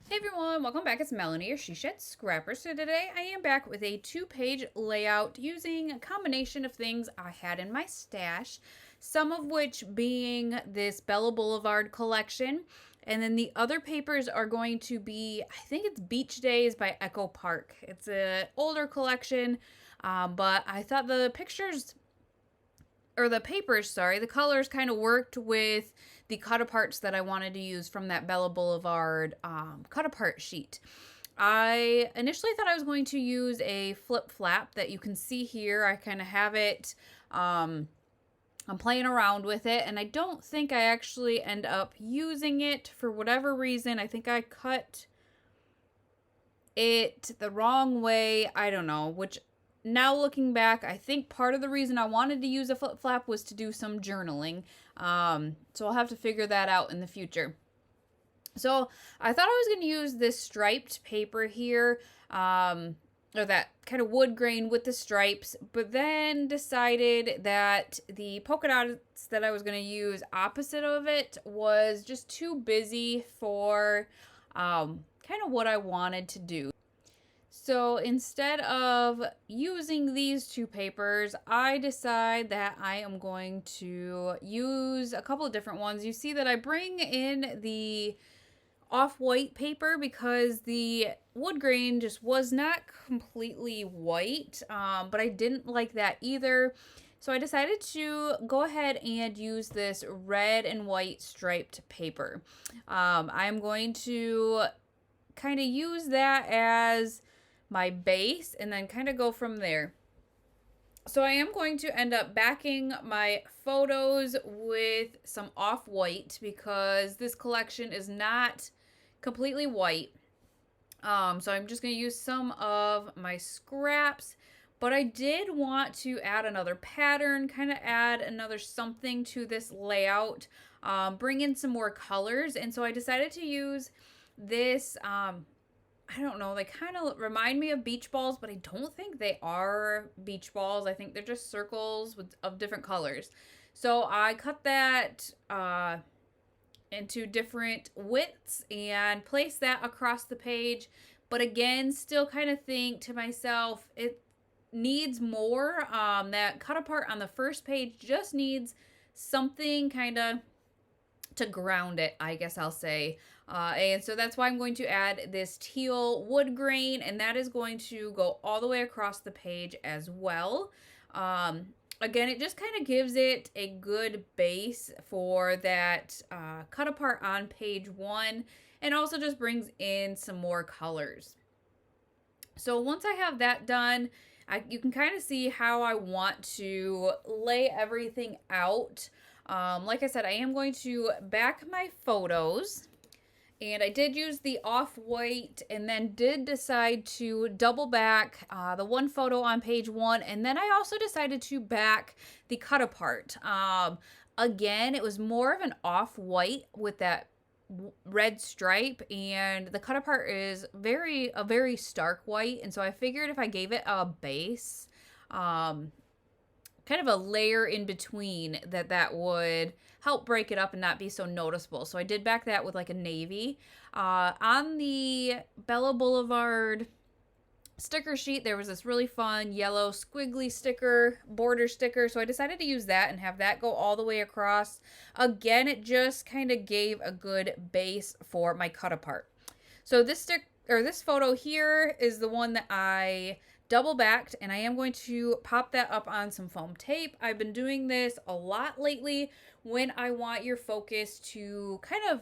Hey everyone, welcome back. It's Melanie, your She Shed Scrapper. So today I am back with a 2-page layout using a combination of things I had in my stash, some of which being this Bella Boulevard collection, and then the other papers are going to be, I think it's Beach Days by Echo Park. It's an older collection, but I thought the pictures or the papers, sorry, the colors kind of worked with the cut aparts that I wanted to use from that Bella Boulevard cut apart sheet. I initially thought I was going to use a flip flap that you can see here. I kind of have it, I'm playing around with it, and I don't think I actually end up using it for whatever reason. I think I cut it the wrong way. I don't know, which now looking back, I think part of the reason I wanted to use a flip flap was to do some journaling. So I'll have to figure that out in the future. So I thought I was going to use this striped paper here, or that kind of wood grain with the stripes, but then decided that the polka dots that I was going to use opposite of it was just too busy for kind of what I wanted to do. So instead of using these two papers, I decide that I am going to use a couple of different ones. You see that I bring in the off-white paper because the wood grain just was not completely white, but I didn't like that either. So I decided to go ahead and use this red and white striped paper. I'm going to kind of use that as my base and then kind of go from there. So I am going to end up backing my photos with some off-white because this collection is not completely white. So I'm just going to use some of my scraps, but I did want to add another pattern, kind of add another something to this layout, bring in some more colors, and so I decided to use this I don't know, they kind of remind me of beach balls, but I don't think they are beach balls. I think they're just circles of different colors. So I cut that into different widths and place that across the page. But again, still kind of think to myself, it needs more. That cut apart on the first page just needs something kind of to ground it, I guess I'll say. And so that's why I'm going to add this teal wood grain, and that is going to go all the way across the page as well. Again, it just kind of gives it a good base for that cut apart on page 1, and also just brings in some more colors. So once I have that done, you can kind of see how I want to lay everything out. Like I said, I am going to back my photos. And I did use the off-white and then did decide to double back the one photo on page 1. And then I also decided to back the cut apart. Again, it was more of an off-white with that red stripe, and the cut apart is a very stark white. And so I figured if I gave it a base, kind of a layer in between, that would help break it up and not be so noticeable. So I did back that with like a navy. On the Bella Boulevard sticker sheet, there was this really fun yellow squiggly sticker, border sticker. So I decided to use that and have that go all the way across. Again, it just kind of gave a good base for my cut apart. So this photo here is the one that I double backed, and I am going to pop that up on some foam tape. I've been doing this a lot lately when I want your focus to kind of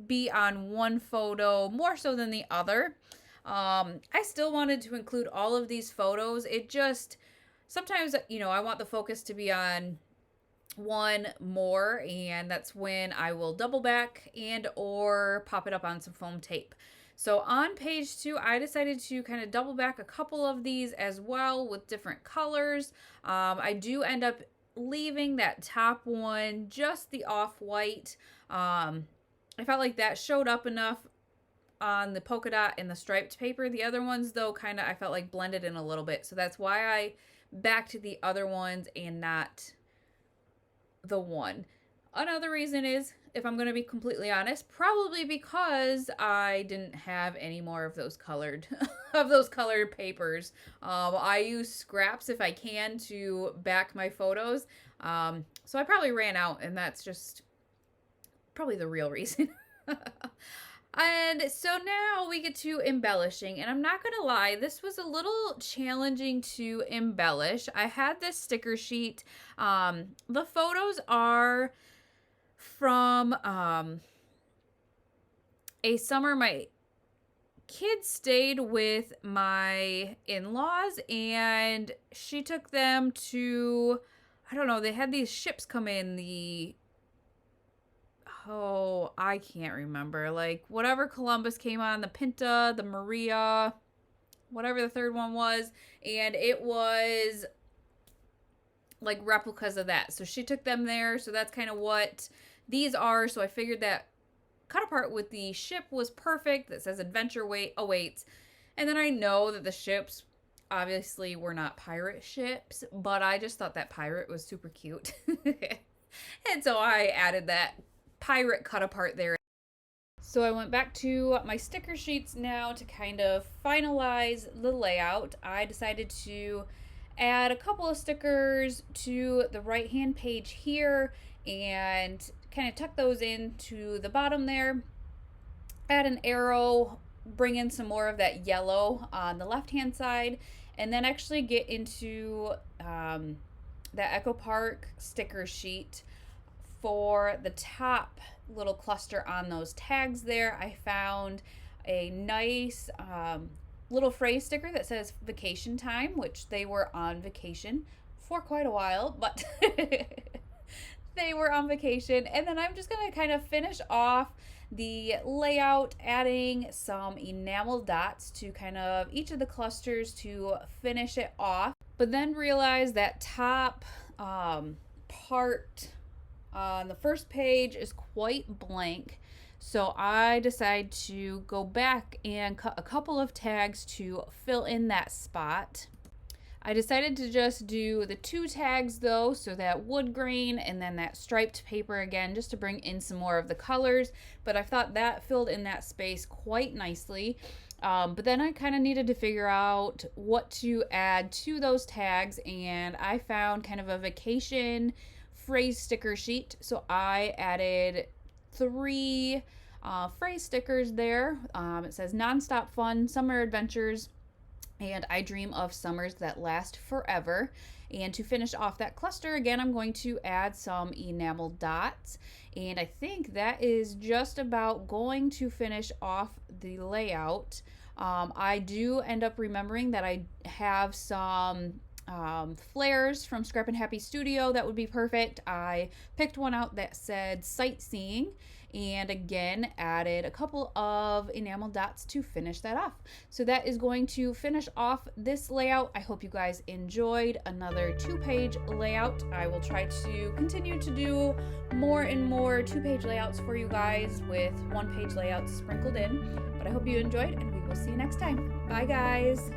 be on one photo more so than the other. I still wanted to include all of these photos. It just sometimes, I want the focus to be on one more, and that's when I will double back and or pop it up on some foam tape. So on page 2, I decided to kind of double back a couple of these as well with different colors. I do end up leaving that top one just the off-white. I felt like that showed up enough on the polka dot and the striped paper. The other ones, though, kind of I felt like blended in a little bit. So that's why I backed the other ones and not the one. Another reason is, if I'm going to be completely honest, probably because I didn't have any more of those colored of those colored papers. I use scraps if I can to back my photos. So I probably ran out, and that's just probably the real reason. And so now we get to embellishing, and I'm not gonna lie, this was a little challenging to embellish. I had this sticker sheet. The photos are from a summer my kids stayed with my in-laws, and she took them to, I don't know, they had these ships come in, oh, I can't remember. Like, whatever Columbus came on, the Pinta, the Maria, whatever the third one was. And it was like replicas of that. So she took them there. So that's kind of what these are. So I figured that cut apart with the ship was perfect. That says adventure awaits. And then I know that the ships obviously were not pirate ships, but I just thought that pirate was super cute. And so I added that pirate cut apart there. So I went back to my sticker sheets now to kind of finalize the layout. I decided to add a couple of stickers to the right hand page here and kind of tuck those into the bottom there. Add an arrow, bring in some more of that yellow on the left hand side, and then actually get into that Echo Park sticker sheet. For the top little cluster on those tags there, I found a nice little phrase sticker that says vacation time, which they were on vacation for quite a while, but they were on vacation. And then I'm just going to kind of finish off the layout, adding some enamel dots to kind of each of the clusters to finish it off. But then realize that top part on the first page is quite blank, so I decided to go back and cut a couple of tags to fill in that spot. I decided to just do the 2 tags though, so that wood grain and then that striped paper again, just to bring in some more of the colors, but I thought that filled in that space quite nicely. But then I kind of needed to figure out what to add to those tags, and I found kind of a vacation phrase sticker sheet. So I added 3 phrase stickers there. It says nonstop fun, summer adventures, and I dream of summers that last forever. And to finish off that cluster, again, I'm going to add some enamel dots. And I think that is just about going to finish off the layout. I do end up remembering that I have some flares from Scrap and Happy Studio that would be perfect. I picked one out that said sightseeing, and again added a couple of enamel dots to finish that off. So that is going to finish off this layout. I hope you guys enjoyed another 2-page layout. I will try to continue to do more and more 2-page layouts for you guys with 1-page layouts sprinkled in, but I hope you enjoyed, and we will see you next time. Bye guys.